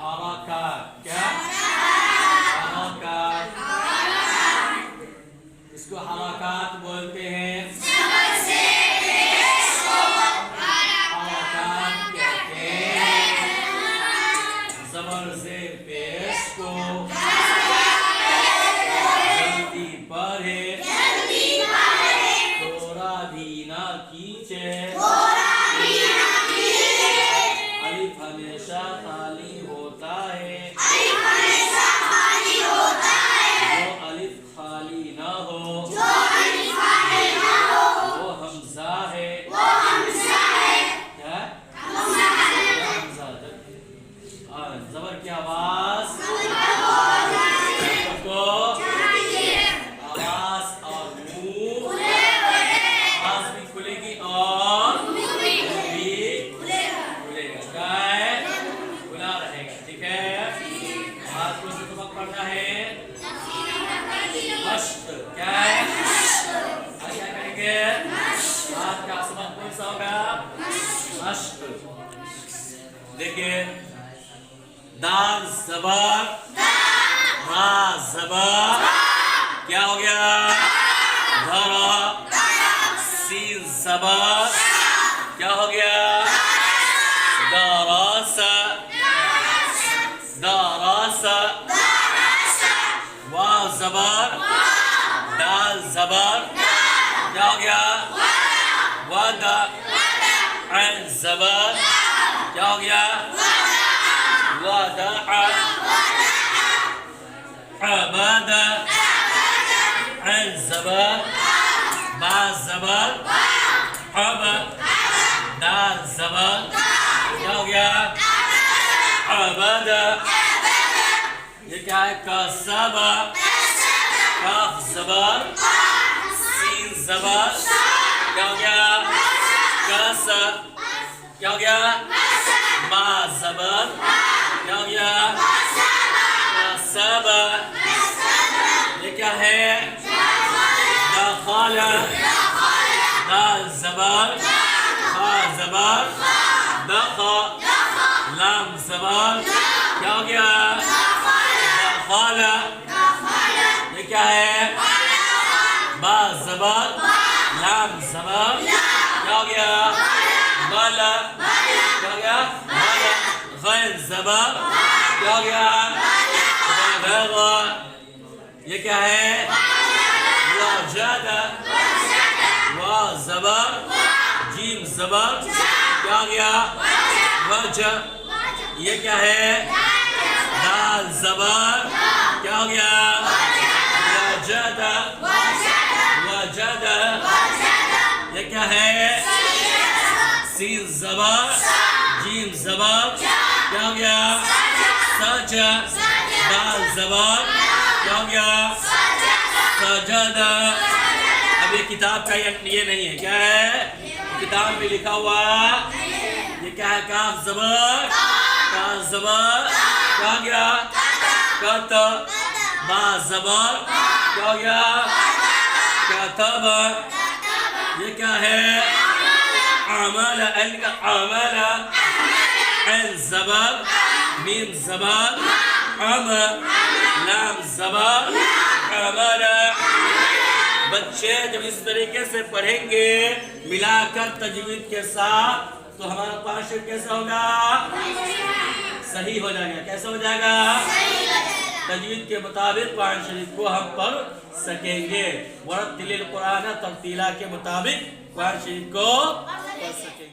हरकत। क्या? हरकत। इसको हरकत बोलते हैं। ज़बर से पेश को जल्दी पढ़े, थोड़ा भी ना खींचे, अलिफ हमेशा खाली होता है, जो अलिफ खाली ना हो वो हमजा है। क्या? ज़बर की आवाज को आवाज और मुंह आवाज भी खुलेगी और मुंह भी खुलेगा। क्या है? खुला रहेगा। ठीक है। आज को सबक पढ़ना है मश्क। क्या है? आज क्या करेंगे? आज का सबक कौन सा होगा? मश्क। देखिए, दाल ज़बर, रा ज़बर, क्या हो गया? धरा। सीन ज़बर, क्या हो गया? दरासा। दरासा। वाव ज़बर, दाल ज़बर, क्या हो गया? वादा। ऐन ज़बर, क्या हो गया? वदअ। अबदा। ऐन ज़बर, बा ज़बर, अब, दाल ज़बर, क्या हो गया? अबदा। ये क्या है? कसब। काफ ज़बर, सीन ज़बर, क्या हो गया? कस। क्या हो गया? मा ज़बर, क्या हो गया? कसब। ये क्या है? दखल। दाल ज़बर, खा ज़बर, दख, लाम ज़बर, क्या हो गया? दखल। ये क्या है? बा ज़बर, लाम ज़बर, क्या हो गया? बल। क्या हो गया? बल। गैन ज़बर, क्या हो गया? बलग। ये क्या है? वजद। वा ज़बर, जीम ज़बर, क्या हो गया? वज। ये क्या है? दाल ज़बर, क्या हो गया? वजद। वजद। ये क्या है? सीन ज़बर, जीम ज़बर, क्या हो गया? सज। दाल ज़बर, क्या हो गया? सजद। अब ये किताब का ये नहीं है। क्या है? किताब में लिखा हुआ ये क्या है? काफ ज़बर, काफ ज़बर, क्या हो गया? कत। बा ज़बर, क्या हो गया? कतब। ये क्या है? अमल। अमल। ऐन ज़बर, मीम ज़बर, अम, लाम ज़बर, अमल। बच्चे जब इस तरीके से पढ़ेंगे मिलाकर तजवीद के साथ तो हमारा कुरान शरीफ कैसा होगा? सही हो जाएगा। कैसा हो जाएगा? तजवीद के मुताबिक कुरान शरीफ को हम पढ़ सकेंगे। वरत्तिलिल कुरान तरतीला के मुताबिक कुरान शरीफ को पढ़ सकेंगे।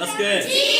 That's good.